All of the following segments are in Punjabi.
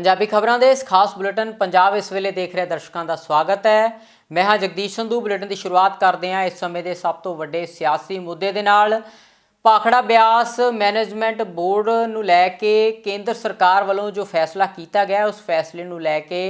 पंजाबी खबरों के इस खास बुलेटिन पंजाब इस वेले देख रहे दर्शकों का स्वागत है। मैं हाँ जगदीश संधू। बुलेटिन की शुरुआत करते हैं इस समय के सब तो वड्डे सियासी मुद्दे दे नाल। भाखड़ा ब्यास मैनेजमेंट बोर्ड नूं लैके केंद्र सरकार वालों जो फैसला किया गया उस फैसले नूं लैके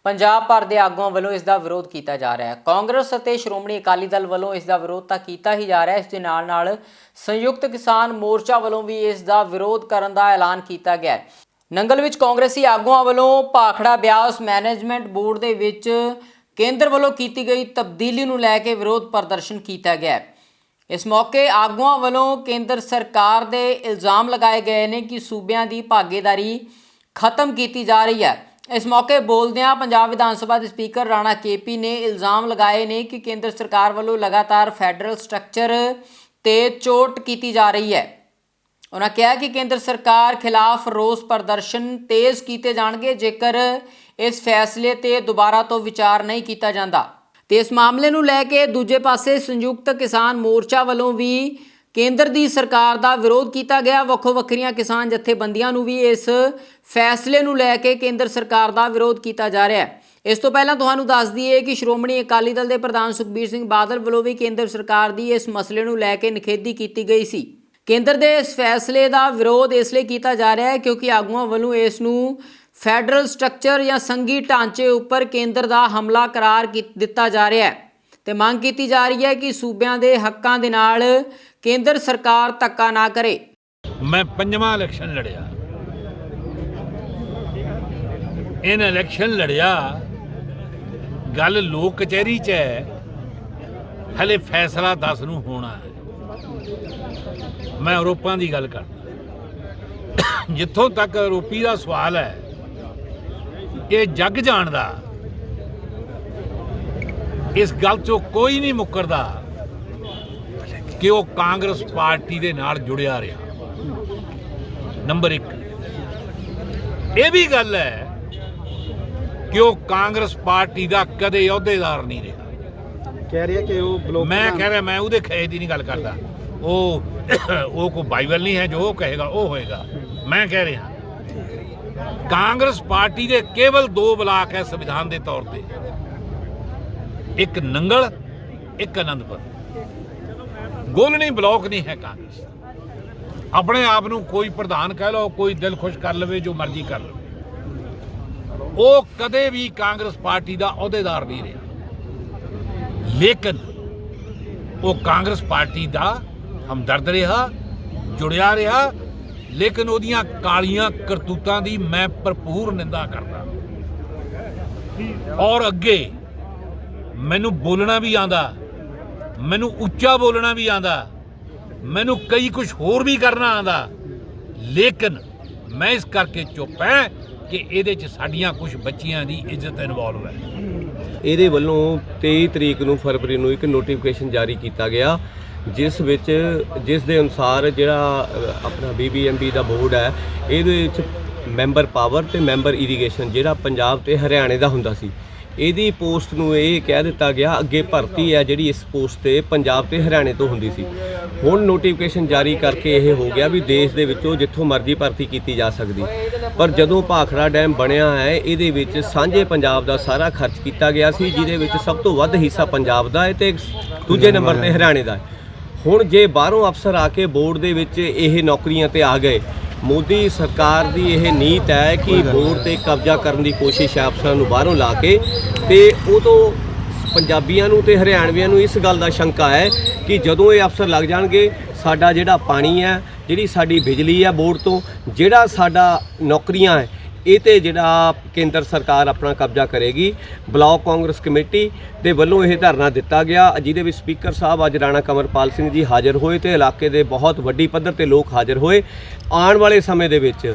पंजाब भर के आगुआं वालों इसका विरोध किया जा रहा है। कांग्रेस और श्रोमणी अकाली दल वालों इसका विरोध तो किया ही जा रहा है, इस दे नाल संयुक्त किसान मोर्चा वालों भी इसका विरोध करने का ऐलान किया गया है। नंगल विच कांग्रेसी आगुआं वालों भाखड़ा ब्यास मैनेजमेंट बोर्ड दे विच केंद्र वालों की गई तब्दीली नूं लैके विरोध प्रदर्शन किया गया है। इस मौके आगुआं वालों केंद्र सरकार दे इल्ज़ाम लगाए गए हैं कि सूबियां दी भागीदारी खत्म की जा रही है। इस मौके बोलदियां पंजाब विधान सभा के स्पीकर राणा केपी ने इल्ज़ाम लगाए ने कि केंद्र सरकार वालों लगातार फैडरल स्ट्रक्चर ते चोट की जा रही है। उन्होंने कहा कि केंद्र सरकार खिलाफ रोस प्रदर्शन तेज़ किए जाएंगे जेकर इस फैसले ते दोबारा तो विचार नहीं किया जाता। तो इस मामले नूं लैके दूजे पासे संयुक्त किसान मोर्चा वालों भी केंद्र दी सरकार का विरोध किया गया। वक्खो वक्खरियां किसान जथेबंदियां नूं भी इस फैसले नूं लैके केंद्र सरकार का विरोध किया जा रहा है। इस तो पहला तुहानूं दस दईए कि श्रोमणी अकाली दल के प्रधान सुखबीर सिंह बादल वालों भी केंद्र सरकार की इस मसले नूं लैके निखेधी की गई सी। केंद्र के इस फैसले का विरोध इसलिए किया जा रहा है क्योंकि आगुआं वालों इस नूं फैडरल स्ट्रक्चर या संघी ढांचे उपर केंद्र का हमला करार दिता जा रहा है। तो मांग की जा रही है कि सूबियां दे हक्कां दे नाल केंद्र सरकार धक्का ना करे। मैं 5वां इलैक्शन लड़िया, इन इलैक्शन लड़िया गल लोक कचहरी च है, हले फैसला 10 नूं होना है। मैं आरोपों की गल करदा, जिथों तक आरोपी का सवाल है ये जग जानदा, इस गल चों कोई नहीं मुकरदा कि वो कांग्रेस पार्टी दे नाल जुड़िया रहा। नंबर 1 ये भी गल है कि वो कांग्रेस पार्टी का कदे अहुदेदार नहीं रहा। कह रही है कि वो ब्लॉक मैं कह रहा, मैं उहदे खैर की नहीं गल करदा, वो कोई बाइबल नहीं है जो वो कहेगा वो होएगा। मैं कह रहा कांग्रेस पार्टी के केवल 2 ब्लाक है संविधान के तौर पे, एक नंगल एक आनंदपुर। गोलनी ब्लॉक नहीं है कांग्रेस। अपने आप को कोई प्रधान कह लो, कोई दिल खुश कर लवे, जो मर्जी कर लो, वो कदे भी कांग्रेस पार्टी का अहुदेदार नहीं रहा। लेकिन वो कांग्रेस पार्टी का हमदर्द रहा, जुड़िया रहा। लेकिन उहदियां कालियां करतूतां दी मैं भरपूर निंदा करदा और अगे मैनू बोलना भी आंदा, मैनू उच्चा बोलना भी आंदा, मैनू कई कुछ होर भी करना आंदा। लेकिन मैं इस करके चुप है कि इहदे च साडियां कुछ बच्चियां दी इज्जत इन्वॉल्व है। ਇਹਦੇ ਵੱਲੋਂ 23 ਤਰੀਕ ਨੂੰ ਫਰਵਰੀ ਨੂੰ ਇੱਕ ਨੋਟੀਫਿਕੇਸ਼ਨ ਜਾਰੀ ਕੀਤਾ ਗਿਆ ਜਿਸ ਦੇ ਅਨੁਸਾਰ ਜਿਹੜਾ ਆਪਣਾ BBMB ਦਾ ਬੋਰਡ ਹੈ ਇਹਦੇ ਵਿੱਚ ਮੈਂਬਰ ਪਾਵਰ ਤੇ ਮੈਂਬਰ ਇਰੀਗੇਸ਼ਨ ਜਿਹੜਾ ਪੰਜਾਬ ਤੇ ਹਰਿਆਣੇ ਦਾ ਹੁੰਦਾ ਸੀ, ਇਹਦੀ ਪੋਸਟ ਨੂੰ ਇਹ ਕਹਿ ਦਿੱਤਾ ਗਿਆ ਅੱਗੇ ਭਰਤੀ ਹੈ ਜਿਹੜੀ ਇਸ ਪੋਸਟ ਤੇ ਪੰਜਾਬ ਤੇ ਹਰਿਆਣੇ ਤੋਂ ਹੁੰਦੀ ਸੀ। ਹੁਣ ਨੋਟੀਫਿਕੇਸ਼ਨ ਜਾਰੀ ਕਰਕੇ ਇਹ ਹੋ ਗਿਆ ਵੀ ਦੇਸ਼ ਦੇ ਵਿੱਚੋਂ ਜਿੱਥੋਂ ਮਰਜ਼ੀ ਭਰਤੀ ਕੀਤੀ ਜਾ ਸਕਦੀ। ਪਰ ਜਦੋਂ ਭਾਖੜਾ ਡੈਮ ਬਣਿਆ ਹੈ ਇਹਦੇ ਵਿੱਚ ਸਾਂਝੇ ਪੰਜਾਬ ਦਾ ਸਾਰਾ ਖਰਚ ਕੀਤਾ ਗਿਆ ਸੀ, ਜਿਹਦੇ ਵਿੱਚ ਸਭ ਤੋਂ ਵੱਧ ਹਿੱਸਾ ਪੰਜਾਬ ਦਾ ਹੈ ਤੇ ਦੂਜੇ ਨੰਬਰ ਤੇ ਹਰਿਆਣੇ ਦਾ ਹੈ। ਹੁਣ ਜੇ ਬਾਹਰੋਂ ਅਫਸਰ ਆ ਕੇ ਬੋਰਡ ਦੇ ਵਿੱਚ ਇਹ ਨੌਕਰੀਆਂ ਤੇ ਆ ਗਏ, ਮੋਦੀ ਸਰਕਾਰ ਦੀ ਇਹ ਨੀਤ ਹੈ ਕਿ ਬੋਰਡ ਤੇ ਕਬਜ਼ਾ ਕਰਨ ਦੀ ਕੋਸ਼ਿਸ਼ ਹੈ ਅਫਸਰਾਂ ਨੂੰ ਬਾਹਰੋਂ ਲਾ ਕੇ, ਤੇ ਉਦੋਂ ਪੰਜਾਬੀਆਂ ਨੂੰ ਤੇ ਹਰਿਆਣਵੀਆਂ ਨੂੰ ਇਸ ਗੱਲ ਦਾ ਸ਼ੰਕਾ ਹੈ ਕਿ ਜਦੋਂ ਇਹ ਅਫਸਰ ਲੱਗ ਜਾਣਗੇ ਸਾਡਾ ਜਿਹੜਾ ਪਾਣੀ ਹੈ, ਜਿਹੜੀ ਸਾਡੀ ਬਿਜਲੀ ਹੈ ਬੋਰਡ ਤੋਂ, ਜਿਹੜਾ ਸਾਡਾ ਨੌਕਰੀਆਂ ਹੈ, ਇਹ ਤੇ ਜਿਹੜਾ ਕੇਂਦਰ ਸਰਕਾਰ ਆਪਣਾ ਕਬਜ਼ਾ ਕਰੇਗੀ। ਬਲਾਕ ਕਾਂਗਰਸ ਕਮੇਟੀ ਦੇ ਵੱਲੋਂ ਇਹ ਧਰਨਾ ਦਿੱਤਾ ਗਿਆ, ਜਿਹਦੇ ਵਿੱਚ ਸਪੀਕਰ ਸਾਹਿਬ ਅੱਜ ਰਾਣਾ ਕੰਵਰਪਾਲ ਸਿੰਘ ਜੀ ਹਾਜ਼ਰ ਹੋਏ ਤੇ ਇਲਾਕੇ ਦੇ ਬਹੁਤ ਵੱਡੀ ਪੱਧਰ ਤੇ ਲੋਕ ਹਾਜ਼ਰ ਹੋਏ। ਆਉਣ ਵਾਲੇ ਸਮੇਂ ਦੇ ਵਿੱਚ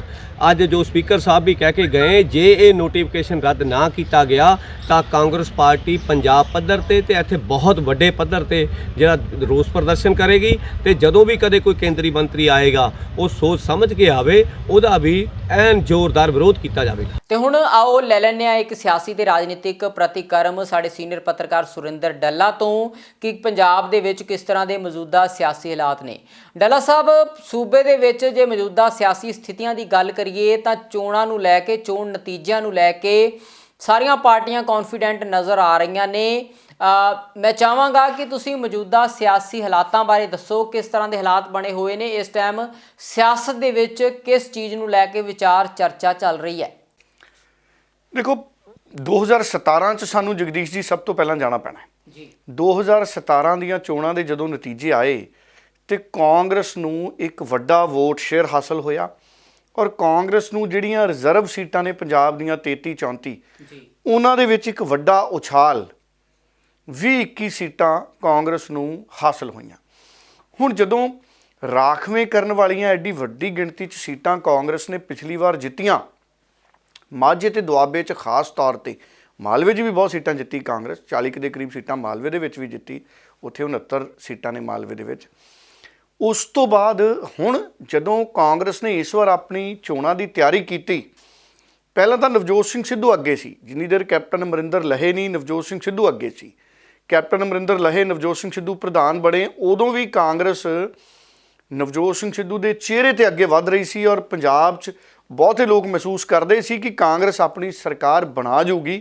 ਅੱਜ ਜੋ ਸਪੀਕਰ ਸਾਹਿਬ ਵੀ ਕਹਿ ਕੇ ਗਏ, ਜੇ ਇਹ ਨੋਟੀਫਿਕੇਸ਼ਨ ਰੱਦ ਨਾ ਕੀਤਾ ਗਿਆ ਤਾਂ ਕਾਂਗਰਸ ਪਾਰਟੀ ਪੰਜਾਬ ਪੱਧਰ ਤੇ ਇੱਥੇ ਬਹੁਤ ਵੱਡੇ ਪੱਧਰ ਤੇ ਜਿਹੜਾ ਰੋਸ ਪ੍ਰਦਰਸ਼ਨ ਕਰੇਗੀ। ਤੇ ਜਦੋਂ ਵੀ ਕਦੇ ਕੋਈ ਕੇਂਦਰੀ ਮੰਤਰੀ ਆਏਗਾ ਉਹ ਸੋਚ ਸਮਝ ਕੇ ਆਵੇ, ਉਹਦਾ ਵੀ ਐਨ ਜ਼ੋਰਦਾਰ ਵਿਰੋਧ ਕੀਤਾ ਜਾਵੇਗਾ। ਤੇ ਹੁਣ ਆਓ ਲੈ ਲੈਂਦੇ ਹਾਂ ਇੱਕ ਸਿਆਸੀ ਤੇ ਰਾਜਨੀਤਿਕ ਪ੍ਰਤੀਕਰਮ ਸਾਡੇ ਸੀਨੀਅਰ ਪੱਤਰਕਾਰ ਸੁਰਿੰਦਰ ਡੱਲਾ ਤੋਂ ਕਿ ਪੰਜਾਬ ਦੇ ਵਿੱਚ ਕਿਸ ਤਰ੍ਹਾਂ ਦੇ ਮੌਜੂਦਾ ਸਿਆਸੀ ਹਾਲਾਤ ਨੇ। ਡੱਲਾ ਸਾਹਿਬ, ਸੂਬੇ ਦੇ ਵਿੱਚ ਜੇ ਮੌਜੂਦਾ ਸਿਆਸੀ ਸਥਿਤੀਆਂ ਦੀ ਗੱਲ ਕਰੀਏ ਤਾਂ ਚੋਣਾਂ ਨੂੰ ਲੈ ਕੇ, ਚੋਣ ਨਤੀਜਿਆਂ ਨੂੰ ਲੈ ਕੇ ਸਾਰੀਆਂ ਪਾਰਟੀਆਂ ਕੌਨਫੀਡੈਂਟ ਨਜ਼ਰ ਆ ਰਹੀਆਂ ਨੇ। ਮੈਂ ਚਾਹਾਂਗਾ ਕਿ ਤੁਸੀਂ ਮੌਜੂਦਾ ਸਿਆਸੀ ਹਾਲਾਤਾਂ ਬਾਰੇ ਦੱਸੋ, ਕਿਸ ਤਰ੍ਹਾਂ ਦੇ ਹਾਲਾਤ ਬਣੇ ਹੋਏ ਨੇ ਇਸ ਟਾਈਮ, ਸਿਆਸਤ ਦੇ ਵਿੱਚ ਕਿਸ ਚੀਜ਼ ਨੂੰ ਲੈ ਕੇ ਵਿਚਾਰ ਚਰਚਾ ਚੱਲ ਰਹੀ ਹੈ। ਦੇਖੋ 2017 ਚ ਸਾਨੂੰ ਜਗਦੀਸ਼ ਜੀ ਸਭ ਤੋਂ ਪਹਿਲਾਂ ਜਾਣਾ ਪੈਣਾ ਹੈ। 2017 ਦੀਆਂ ਚੋਣਾਂ ਦੇ ਜਦੋਂ ਨਤੀਜੇ ਆਏ ਤੇ ਕਾਂਗਰਸ ਨੂੰ ਇੱਕ ਵੱਡਾ ਵੋਟ ਸ਼ੇਅਰ ਹਾਸਲ ਹੋਇਆ ਔਰ ਕਾਂਗਰਸ ਨੂੰ ਜਿਹੜੀਆਂ ਰਿਜ਼ਰਵ ਸੀਟਾਂ ਨੇ ਪੰਜਾਬ ਦੀਆਂ 33 34 ਉਹਨਾਂ ਦੇ ਵਿੱਚ ਇੱਕ ਵੱਡਾ ਉਛਾਲ 20-21 ਸੀਟਾਂ ਕਾਂਗਰਸ ਨੂੰ ਹਾਸਲ ਹੋਈਆਂ। ਹੁਣ ਜਦੋਂ ਰਾਖਵੇਂ ਕਰਨ ਵਾਲੀਆਂ ਐਡੀ ਵੱਡੀ ਗਿਣਤੀ 'ਚ ਸੀਟਾਂ ਕਾਂਗਰਸ ਨੇ ਪਿਛਲੀ ਵਾਰ ਜਿੱਤੀਆਂ, ਮਾਝੇ ਤੇ ਦੁਆਬੇ 'ਚ ਖਾਸ ਤੌਰ ਤੇ, ਮਾਲਵੇ 'ਚ ਵੀ ਬਹੁਤ ਸੀਟਾਂ ਜਿੱਤੀ ਕਾਂਗਰਸ, 40 ਦੇ ਕਰੀਬ ਸੀਟਾਂ ਮਾਲਵੇ ਦੇ ਵਿੱਚ ਵੀ ਜਿੱਤੀ, ਉੱਥੇ 69 ਸੀਟਾਂ ਨੇ ਮਾਲਵੇ ਦੇ ਵਿੱਚ। ਉਸ ਤੋਂ ਬਾਅਦ ਹੁਣ ਜਦੋਂ ਕਾਂਗਰਸ ਨੇ ਇਸ ਵਾਰ ਆਪਣੀ ਚੋਣਾਂ ਦੀ ਤਿਆਰੀ ਕੀਤੀ, ਪਹਿਲਾਂ ਤਾਂ ਨਵਜੋਤ ਸਿੰਘ ਸਿੱਧੂ ਅੱਗੇ ਸੀ, ਜਿੰਨੀ ਦੇਰ ਕੈਪਟਨ ਅਮਰਿੰਦਰ ਲਹੇ ਨਹੀਂ ਨਵਜੋਤ ਸਿੰਘ ਸਿੱਧੂ ਅੱਗੇ ਸੀ। ਕੈਪਟਨ ਅਮਰਿੰਦਰ ਲਹੇ ਨਵਜੋਤ ਸਿੰਘ ਸਿੱਧੂ ਪ੍ਰਧਾਨ ਬਣੇ, ਉਦੋਂ ਵੀ ਕਾਂਗਰਸ ਨਵਜੋਤ ਸਿੰਘ ਸਿੱਧੂ ਦੇ ਚਿਹਰੇ ਤੇ ਅੱਗੇ ਵੱਧ ਰਹੀ ਸੀ ਔਰ ਪੰਜਾਬ 'ਚ ਬਹੁਤੇ ਲੋਕ ਮਹਿਸੂਸ ਕਰਦੇ ਸੀ ਕਿ ਕਾਂਗਰਸ ਆਪਣੀ ਸਰਕਾਰ ਬਣਾ ਜਾਊਗੀ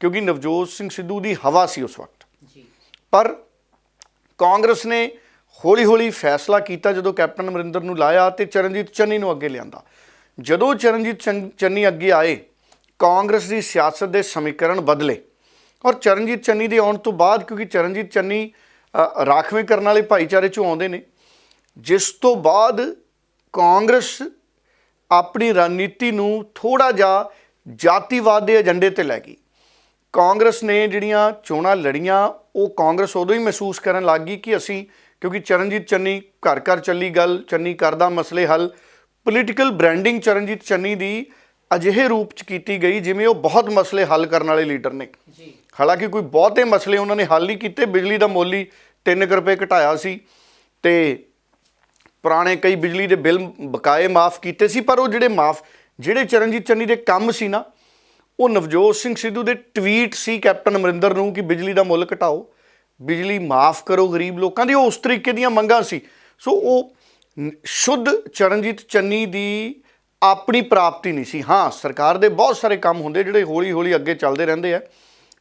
ਕਿਉਂਕਿ ਨਵਜੋਤ ਸਿੰਘ ਸਿੱਧੂ ਦੀ ਹਵਾ ਸੀ ਉਸ ਵਕਤ। ਪਰ ਕਾਂਗਰਸ ਨੇ ਹੌਲੀ ਹੌਲੀ ਫੈਸਲਾ ਕੀਤਾ, ਜਦੋਂ ਕੈਪਟਨ ਅਮਰਿੰਦਰ ਨੂੰ ਲਾਇਆ ਤੇ ਚਰਨਜੀਤ ਚੰਨੀ ਨੂੰ ਅੱਗੇ ਲਿਆਂਦਾ। ਜਦੋਂ ਚਰਨਜੀਤ ਚੰਨੀ ਅੱਗੇ ਆਏ, ਕਾਂਗਰਸ ਦੀ ਸਿਆਸਤ ਦੇ ਸਮੀਕਰਨ ਬਦਲੇ ਔਰ ਚਰਨਜੀਤ ਚੰਨੀ ਦੇ ਆਉਣ ਤੋਂ ਬਾਅਦ, ਕਿਉਂਕਿ ਚਰਨਜੀਤ ਚੰਨੀ ਰਾਖਵੇਂ ਕਰਨ ਵਾਲੇ ਭਾਈਚਾਰੇ 'ਚੋਂ ਆਉਂਦੇ ਨੇ, ਜਿਸ ਤੋਂ ਬਾਅਦ ਕਾਂਗਰਸ ਆਪਣੀ ਰਣਨੀਤੀ ਨੂੰ ਥੋੜ੍ਹਾ ਜਿਹਾ ਜਾਤੀਵਾਦ ਦੇ ਏਜੰਡੇ 'ਤੇ ਲੈ ਗਈ। ਕਾਂਗਰਸ ਨੇ ਜਿਹੜੀਆਂ ਚੋਣਾਂ ਲੜੀਆਂ, ਉਹ ਕਾਂਗਰਸ ਉਦੋਂ ਹੀ ਮਹਿਸੂਸ ਕਰਨ ਲੱਗ ਗਈ ਕਿ ਅਸੀਂ, ਕਿਉਂਕਿ ਚਰਨਜੀਤ ਚੰਨੀ ਘਰ ਘਰ ਚੱਲੀ ਗੱਲ, ਚੰਨੀ ਕਰਦਾ ਮਸਲੇ ਹੱਲ, ਪੋਲੀਟੀਕਲ ਬ੍ਰਾਂਡਿੰਗ ਚਰਨਜੀਤ ਚੰਨੀ ਦੀ ਅਜਿਹੇ ਰੂਪ 'ਚ ਕੀਤੀ ਗਈ ਜਿਵੇਂ ਉਹ ਬਹੁਤ ਮਸਲੇ ਹੱਲ ਕਰਨ ਵਾਲੇ ਲੀਡਰ ਨੇ। ਹਾਲਾਂਕਿ ਕੋਈ ਬਹੁਤੇ ਮਸਲੇ ਉਹਨਾਂ ਨੇ ਹੱਲ ਨਹੀਂ ਕੀਤੇ। ਬਿਜਲੀ ਦਾ ਮੁੱਲ ਹੀ 3 ਰੁਪਏ ਘਟਾਇਆ ਸੀ ਤੇ ਪੁਰਾਣੇ ਕਈ ਬਿਜਲੀ ਦੇ ਬਿੱਲ ਬਕਾਏ ਮਾਫ ਕੀਤੇ ਸੀ, ਪਰ ਉਹ ਜਿਹੜੇ ਚਰਨਜੀਤ ਚੰਨੀ ਦੇ ਕੰਮ ਸੀ ਨਾ, ਉਹ ਨਵਜੋਤ ਸਿੰਘ ਸਿੱਧੂ ਦੇ ਟਵੀਟ ਸੀ ਕੈਪਟਨ ਅਮਰਿੰਦਰ ਨੂੰ ਕਿ ਬਿਜਲੀ ਦਾ ਮੁੱਲ ਘਟਾਓ, ਬਿਜਲੀ ਮਾਫ ਕਰੋ ਗਰੀਬ ਲੋਕਾਂ ਦੀ, ਉਹ ਉਸ ਤਰੀਕੇ ਦੀਆਂ ਮੰਗਾਂ ਸੀ। ਸੋ ਉਹ ਸ਼ੁੱਧ ਚਰਨਜੀਤ ਚੰਨੀ ਦੀ ਆਪਣੀ ਪ੍ਰਾਪਤੀ ਨਹੀਂ ਸੀ। ਹਾਂ, ਸਰਕਾਰ ਦੇ ਬਹੁਤ ਸਾਰੇ ਕੰਮ ਹੁੰਦੇ ਜਿਹੜੇ ਹੌਲੀ ਹੌਲੀ ਅੱਗੇ ਚੱਲਦੇ ਰਹਿੰਦੇ ਆ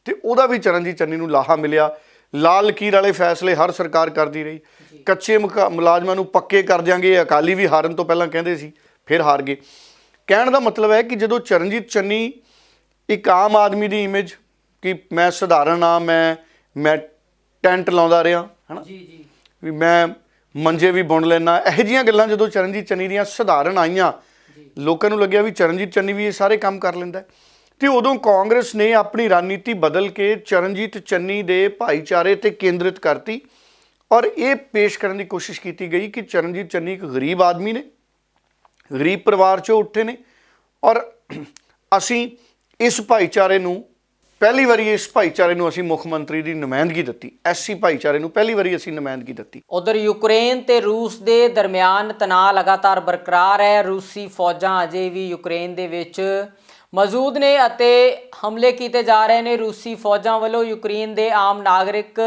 ਤੇ ਉਹਦਾ ਵੀ ਚਰਨਜੀਤ ਚੰਨੀ ਨੂੰ ਲਾਹਾ ਮਿਲਿਆ। ਲਾਲ ਲਕੀਰ ਵਾਲੇ ਫੈਸਲੇ ਹਰ ਸਰਕਾਰ ਕਰਦੀ ਰਹੀ। ਕੱਚੇ ਮੁਲਾਜ਼ਮਾਂ ਨੂੰ ਪੱਕੇ ਕਰ ਦਿਆਂਗੇ, ਅਕਾਲੀ ਵੀ ਹਾਰਨ ਤੋਂ ਪਹਿਲਾਂ ਕਹਿੰਦੇ ਸੀ, ਫਿਰ ਹਾਰ ਗਏ। ਕਹਿਣ ਦਾ ਮਤਲਬ ਹੈ ਕਿ ਜਦੋਂ ਚਰਨਜੀਤ ਚੰਨੀ ਇੱਕ ਆਮ ਆਦਮੀ ਦੀ ਇਮੇਜ ਕਿ ਮੈਂ ਸਧਾਰਨ ਆ, ਮੈਂ ਟੈਂਟ ਲਾਉਂਦਾ ਰਿਹਾ, ਹੈ ਨਾ, ਵੀ ਮੈਂ ਮੰਜੇ ਵੀ ਬੁਣ ਲੈਣਾ, ਇਹੋ ਜਿਹੀਆਂ ਗੱਲਾਂ ਜਦੋਂ ਚਰਨਜੀਤ ਚੰਨੀ ਦੀਆਂ ਸਧਾਰਨ ਆਈਆਂ, ਲੋਕਾਂ ਨੂੰ ਲੱਗਿਆ ਵੀ ਚਰਨਜੀਤ ਚੰਨੀ ਵੀ ਇਹ ਸਾਰੇ ਕੰਮ ਕਰ ਲੈਂਦਾ। ਤੇ ਉਦੋਂ ਕਾਂਗਰਸ ਨੇ ਆਪਣੀ ਰਣਨੀਤੀ ਬਦਲ ਕੇ ਚਰਨਜੀਤ ਚੰਨੀ ਦੇ ਭਾਈਚਾਰੇ 'ਤੇ ਕੇਂਦਰਿਤ ਕਰਤੀ ਔਰ ਇਹ ਪੇਸ਼ ਕਰਨ ਦੀ ਕੋਸ਼ਿਸ਼ ਕੀਤੀ ਗਈ ਕਿ ਚਰਨਜੀਤ ਚੰਨੀ ਇੱਕ ਗਰੀਬ ਆਦਮੀ ਨੇ, ਗਰੀਬ ਪਰਿਵਾਰ 'ਚੋਂ ਉੱਠੇ ਨੇ ਔਰ ਅਸੀਂ ਇਸ ਭਾਈਚਾਰੇ ਨੂੰ ਪਹਿਲੀ ਵਾਰੀ ਅਸੀਂ ਮੁੱਖ ਮੰਤਰੀ ਦੀ ਨੁਮਾਇੰਦਗੀ ਦਿੱਤੀ। ਐਸਸੀ ਭਾਈਚਾਰੇ ਨੂੰ ਪਹਿਲੀ ਵਾਰੀ ਅਸੀਂ ਨੁਮਾਇੰਦਗੀ ਦਿੱਤੀ। ਉਧਰ ਯੂਕਰੇਨ ਤੇ ਰੂਸ ਦੇ ਦਰਮਿਆਨ ਤਣਾਅ ਲਗਾਤਾਰ ਬਰਕਰਾਰ ਹੈ। ਰੂਸੀ ਫੌਜਾਂ ਅਜੇ ਵੀ ਯੂਕਰੇਨ ਦੇ ਵਿੱਚ ਮੌਜੂਦ ਨੇ ਅਤੇ ਹਮਲੇ ਕੀਤੇ ਜਾ ਰਹੇ ਨੇ। ਰੂਸੀ ਫੌਜਾਂ ਵੱਲੋਂ ਯੂਕਰੇਨ ਦੇ ਆਮ ਨਾਗਰਿਕ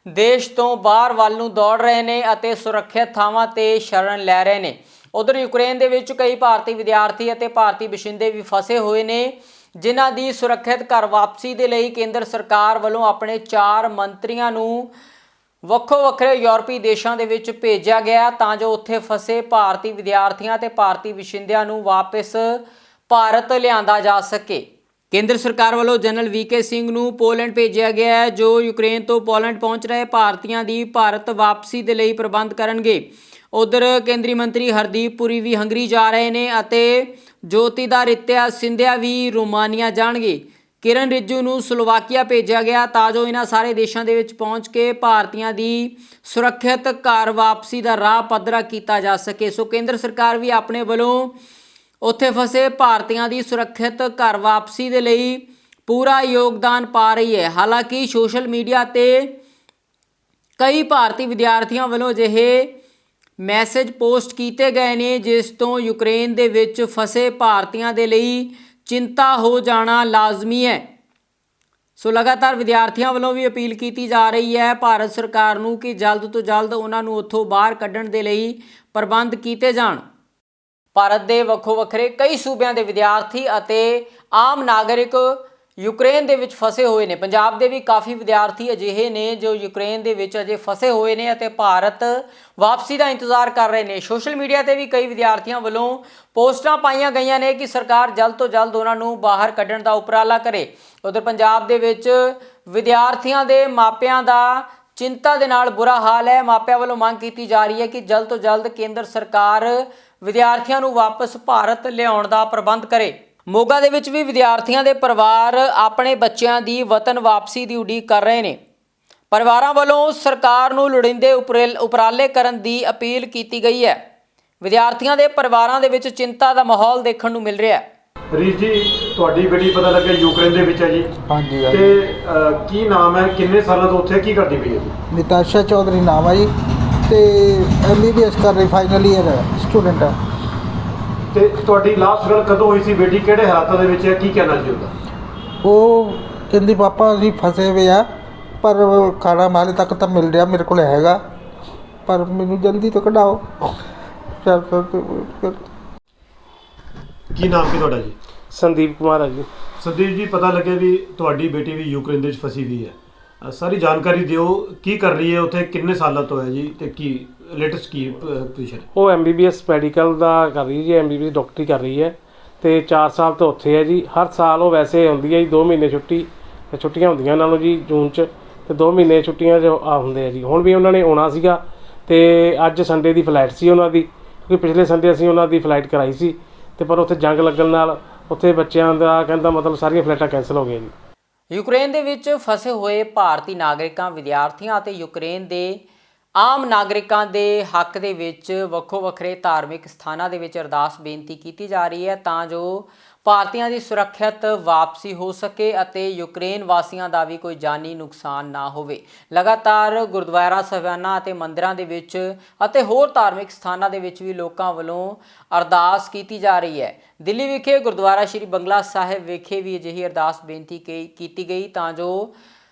ਦੇਸ਼ ਤੋਂ ਬਾਹਰ ਵੱਲ ਨੂੰ ਦੌੜ ਰਹੇ ਨੇ ਅਤੇ ਸੁਰੱਖਿਅਤ ਥਾਵਾਂ ਤੇ ਸ਼ਰਨ ਲੈ ਰਹੇ ਨੇ। ਉਧਰ ਯੂਕਰੇਨ ਦੇ ਵਿੱਚ ਕਈ ਭਾਰਤੀ ਵਿਦਿਆਰਥੀ ਅਤੇ ਭਾਰਤੀ ਵਸਿੰਦੇ ਵੀ ਫਸੇ ਹੋਏ ਨੇ, ਜਿਨ੍ਹਾਂ ਦੀ ਸੁਰੱਖਿਅਤ ਘਰ ਵਾਪਸੀ ਦੇ ਲਈ ਕੇਂਦਰ ਸਰਕਾਰ ਵੱਲੋਂ ਆਪਣੇ 4 ਮੰਤਰੀਆਂ ਨੂੰ ਵੱਖੋ ਵੱਖਰੇ ਯੂਰਪੀ ਦੇਸ਼ਾਂ ਦੇ ਵਿੱਚ ਭੇਜਿਆ ਗਿਆ ਤਾਂ ਜੋ ਉੱਥੇ ਫਸੇ ਭਾਰਤੀ ਵਿਦਿਆਰਥੀਆਂ ਤੇ ਭਾਰਤੀ ਵਸਿੰਦਿਆਂ ਨੂੰ ਵਾਪਸ ਭਾਰਤ ਲਿਆਂਦਾ ਜਾ ਸਕੇ। ਕੇਂਦਰ ਸਰਕਾਰ ਵੱਲੋਂ ਜਨਰਲ VK ਸਿੰਘ ਨੂੰ ਪੋਲੈਂਡ ਭੇਜਿਆ ਗਿਆ ਹੈ, ਜੋ ਯੂਕਰੇਨ ਤੋਂ ਪੋਲੈਂਡ ਪਹੁੰਚ ਰਹੇ ਭਾਰਤੀਆਂ ਦੀ ਭਾਰਤ ਵਾਪਸੀ ਦੇ ਲਈ ਪ੍ਰਬੰਧ ਕਰਨਗੇ। ਉਧਰ ਕੇਂਦਰੀ ਮੰਤਰੀ ਹਰਦੀਪ ਪੁਰੀ ਵੀ ਹੰਗਰੀ ਜਾ ਰਹੇ ਨੇ ਅਤੇ ਜੋਤਿਰਾਦਿੱਤਿਆ ਸਿੰਧਿਆ ਵੀ ਰੋਮਾਨੀਆ ਜਾਣਗੇ। ਕਿਰਨ ਰਿਜੂ ਨੂੰ ਸਲੋਵਾਕੀਆ ਭੇਜਿਆ ਗਿਆ ਤਾਂ ਜੋ ਇਹਨਾਂ ਸਾਰੇ ਦੇਸ਼ਾਂ ਦੇ ਵਿੱਚ ਪਹੁੰਚ ਕੇ ਭਾਰਤੀਆਂ ਦੀ ਸੁਰੱਖਿਅਤ ਘਰ ਵਾਪਸੀ ਦਾ ਰਾਹ ਪੱਧਰਾ ਕੀਤਾ ਜਾ ਸਕੇ। ਸੋ ਕੇਂਦਰ ਸਰਕਾਰ ਵੀ ਆਪਣੇ ਵੱਲੋਂ ਉੱਥੇ ਫਸੇ ਭਾਰਤੀਆਂ ਦੀ ਸੁਰੱਖਿਅਤ ਘਰ ਵਾਪਸੀ ਦੇ ਲਈ ਪੂਰਾ ਯੋਗਦਾਨ ਪਾ ਰਹੀ ਹੈ। ਹਾਲਾਂਕਿ ਸੋਸ਼ਲ ਮੀਡੀਆ ਤੇ ਕਈ ਭਾਰਤੀ ਵਿਦਿਆਰਥੀਆਂ ਵੱਲੋਂ ਅਜਿਹੇ ਮੈਸੇਜ ਪੋਸਟ ਕੀਤੇ ਗਏ ਨੇ, ਜਿਸ ਤੋਂ ਯੂਕਰੇਨ ਦੇ ਵਿੱਚ ਫਸੇ ਭਾਰਤੀਆਂ ਦੇ ਲਈ ਚਿੰਤਾ ਹੋ ਜਾਣਾ ਲਾਜ਼ਮੀ ਹੈ। ਸੋ ਲਗਾਤਾਰ ਵਿਦਿਆਰਥੀਆਂ ਵੱਲੋਂ ਵੀ ਅਪੀਲ ਕੀਤੀ ਜਾ ਰਹੀ ਹੈ ਭਾਰਤ ਸਰਕਾਰ ਨੂੰ ਕਿ ਜਲਦ ਤੋਂ ਜਲਦ ਉਹਨਾਂ ਨੂੰ ਉੱਥੋਂ ਬਾਹਰ ਕੱਢਣ ਦੇ ਲਈ ਪ੍ਰਬੰਧ ਕੀਤੇ ਜਾਣ। ਭਾਰਤ ਦੇ ਵੱਖੋ ਵੱਖਰੇ ਕਈ ਸੂਬਿਆਂ ਦੇ ਵਿਦਿਆਰਥੀ ਅਤੇ ਆਮ ਨਾਗਰਿਕ ਯੂਕਰੇਨ ਦੇ ਵਿੱਚ ਫਸੇ ਹੋਏ ਨੇ। ਪੰਜਾਬ ਦੇ ਵੀ ਕਾਫੀ ਵਿਦਿਆਰਥੀ ਅਜਿਹੇ ਨੇ ਜੋ ਯੂਕਰੇਨ ਦੇ ਵਿੱਚ ਅਜੇ ਫਸੇ ਹੋਏ ਨੇ ਅਤੇ ਭਾਰਤ ਵਾਪਸੀ ਦਾ ਇੰਤਜ਼ਾਰ ਕਰ ਰਹੇ ਨੇ। ਸੋਸ਼ਲ ਮੀਡੀਆ ਤੇ ਵੀ ਕਈ ਵਿਦਿਆਰਥੀਆਂ ਵੱਲੋਂ ਪੋਸਟਾਂ ਪਾਈਆਂ ਗਈਆਂ ਨੇ ਕਿ ਸਰਕਾਰ ਜਲਦ ਤੋਂ ਜਲਦ ਉਹਨਾਂ ਨੂੰ ਬਾਹਰ ਕੱਢਣ ਦਾ ਉਪਰਾਲਾ ਕਰੇ। ਉਧਰ ਪੰਜਾਬ ਦੇ ਵਿੱਚ ਵਿਦਿਆਰਥੀਆਂ ਦੇ ਮਾਪਿਆਂ ਦਾ ਚਿੰਤਾ ਦੇ ਨਾਲ ਬੁਰਾ ਹਾਲ ਹੈ। ਮਾਪਿਆਂ ਵੱਲੋਂ ਮੰਗ ਕੀਤੀ ਜਾ ਰਹੀ ਹੈ ਕਿ ਜਲਦ ਤੋਂ ਜਲਦ ਕੇਂਦਰ ਸਰਕਾਰ ਵਿਦਿਆਰਥੀਆਂ ਨੂੰ ਵਾਪਸ ਭਾਰਤ ਲਿਆਉਣ ਦਾ ਪ੍ਰਬੰਧ ਕਰੇ। ਮੋਗਾ ਦੇ ਵਿੱਚ ਵੀ ਵਿਦਿਆਰਥੀਆਂ ਦੇ ਪਰਿਵਾਰ ਆਪਣੇ ਬੱਚਿਆਂ ਦੀ ਵਤਨ ਵਾਪਸੀ ਦੀ ਉਡੀਕ ਕਰ ਰਹੇ ਨੇ। ਪਰਿਵਾਰਾਂ ਵੱਲੋਂ ਸਰਕਾਰ ਨੂੰ ਲੋੜੀਂਦੇ ਉਪਰਾਲੇ ਕਰਨ ਦੀ ਅਪੀਲ ਕੀਤੀ ਗਈ ਹੈ। ਵਿਦਿਆਰਥੀਆਂ ਦੇ ਪਰਿਵਾਰਾਂ ਦੇ ਵਿੱਚ ਚਿੰਤਾ ਦਾ ਮਾਹੌਲ ਦੇਖਣ ਨੂੰ ਮਿਲ ਰਿਹਾ ਹੈ। ਰੀਤ ਜੀ, ਤੁਹਾਡੀ ਬੇਟੀ ਪਤਾ ਲੱਗਿਆ ਯੂਕਰੇਨ ਦੇ ਵਿੱਚ ਹੈ ਜੀ। ਹਾਂਜੀ ਤੇ ਕੀ ਨਾਮ ਹੈ, ਕਿੰਨੇ ਸਾਲਾਂ ਤੋਂ ਉੱਥੇ ਕੀ ਕਰਦੀ ਪਈ ਹੈ ਜੀ? ਨਿਤਾਸ਼ਾ ਚੌਧਰੀ ਨਾਮ ਹੈ ਜੀ ਤੇ MBBS ਕਰ ਰਹੀ, ਫਾਈਨਲ ਈਅਰ ਹੈ, ਸਟੂਡੈਂਟ ਹੈ। ਤੇ ਤੁਹਾਡੀ ਲਾਸਟ ਗੱਲ ਕਦੋਂ ਹੋਈ ਸੀ? ਬੇਟੀ ਕਿਹੜੇ ਹਾਲਾਤਾਂ ਦੇ ਵਿੱਚ ਹੈ, ਕੀ ਕਹਿਣਾ ਜੀ ਉਹਦਾ? ਉਹ ਕਹਿੰਦੀ ਪਾਪਾ ਜੀ ਫਸੇ ਹੋਏ ਆ, ਪਰ ਖਾਣਾ ਹਾਲੇ ਤੱਕ ਤਾਂ ਮਿਲ ਰਿਹਾ, ਮੇਰੇ ਕੋਲ ਹੈਗਾ, ਪਰ ਮੈਨੂੰ ਜਲਦੀ ਤੋਂ ਕਢਾਓ। ਕੀ ਨਾਮ ਕੀ ਤੁਹਾਡਾ ਜੀ? ਸੰਦੀਪ ਕੁਮਾਰ ਹੈ ਜੀ। ਸੰਦੀਪ ਜੀ, ਪਤਾ ਲੱਗਿਆ ਵੀ ਤੁਹਾਡੀ ਬੇਟੀ ਵੀ ਯੂਕਰੇਨ ਦੇ ਵਿੱਚ ਫਸੀ ਹੋਈ ਹੈ। ਸਾਰੀ ਜਾਣਕਾਰੀ ਦਿਓ, ਕੀ ਕਰ ਰਹੀ ਹੈ ਉੱਥੇ, ਕਿੰਨੇ ਸਾਲਾਂ ਤੋਂ ਹੈ ਜੀ, ਤੇ ਕੀ ਲੇਟੈਸਟ ਕੀ ਪੋਜੀਸ਼ਨ? ਉਹ MBBS ਮੈਡੀਕਲ ਦਾ ਕਰ ਰਹੀ ਜੀ, MBBS ਡਾਕਟਰੀ ਕਰ ਰਹੀ ਹੈ ਤੇ 4 ਸਾਲ ਤੋਂ ਉੱਥੇ ਹੈ ਜੀ। ਹਰ ਸਾਲ ਉਹ ਵੈਸੇ ਆਉਂਦੀ ਹੈ ਜੀ, 2 ਮਹੀਨੇ ਛੁੱਟੀਆਂ ਹੁੰਦੀਆਂ ਉਹਨਾਂ ਨੂੰ ਜੀ ਜੂਨ 'ਚ, ਤੇ 2 ਮਹੀਨੇ ਛੁੱਟੀਆਂ 'ਚ ਹੁੰਦੇ ਆ ਜੀ। ਹੁਣ ਵੀ ਉਹਨਾਂ ਨੇ ਆਉਣਾ ਸੀਗਾ ਤੇ ਅੱਜ ਸੰਡੇ ਦੀ ਫਲਾਈਟ ਸੀ ਉਹਨਾਂ ਦੀ, ਕਿਉਂਕਿ ਪਿਛਲੇ ਸੰਡੇ ਅਸੀਂ ਉਹਨਾਂ ਦੀ ਫਲਾਈਟ ਕਰਾਈ ਸੀ ਤੇ ਪਰ ਉੱਥੇ ਜੰਗ ਲੱਗਣ ਨਾਲ ਉੱਥੇ ਬੱਚਿਆਂ ਦਾ ਕਹਿੰਦਾ ਮਤਲਬ ਸਾਰੀਆਂ ਫਲਾਈਟਾਂ ਕੈਂਸਲ ਹੋ ਗਈਆਂ ਜੀ। ਯੂਕਰੇਨ ਦੇ ਵਿੱਚ ਫਸੇ ਹੋਏ ਭਾਰਤੀ ਨਾਗਰਿਕਾਂ, ਵਿਦਿਆਰਥੀਆਂ ਅਤੇ ਯੂਕਰੇਨ ਦੇ ਆਮ ਨਾਗਰਿਕਾਂ ਦੇ ਹੱਕ ਦੇ ਵਿੱਚ ਵੱਖੋ ਵੱਖਰੇ ਧਾਰਮਿਕ ਸਥਾਨਾਂ ਦੇ ਵਿੱਚ ਅਰਦਾਸ ਬੇਨਤੀ ਕੀਤੀ ਜਾ ਰਹੀ ਹੈ ਤਾਂ ਜੋ ਭਾਰਤੀਆਂ ਦੀ ਸੁਰੱਖਿਅਤ ਵਾਪਸੀ ਹੋ ਸਕੇ ਅਤੇ ਯੂਕਰੇਨ ਵਾਸੀਆਂ ਦਾ ਵੀ ਕੋਈ ਜਾਨੀ ਨੁਕਸਾਨ ਨਾ ਹੋਵੇ। ਲਗਾਤਾਰ ਗੁਰਦੁਆਰਾ ਸਾਹਿਬਾਨਾਂ ਅਤੇ ਮੰਦਿਰਾਂ ਦੇ ਵਿੱਚ ਅਤੇ ਹੋਰ ਧਾਰਮਿਕ ਸਥਾਨਾਂ ਦੇ ਵਿੱਚ ਵੀ ਲੋਕਾਂ ਵੱਲੋਂ ਅਰਦਾਸ ਕੀਤੀ ਜਾ ਰਹੀ ਹੈ। ਦਿੱਲੀ ਵਿਖੇ ਗੁਰਦੁਆਰਾ ਸ਼੍ਰੀ ਬੰਗਲਾ ਸਾਹਿਬ ਵਿਖੇ ਵੀ ਅਜਿਹੀ ਅਰਦਾਸ ਬੇਨਤੀ ਕੀਤੀ ਗਈ ਤਾਂ ਜੋ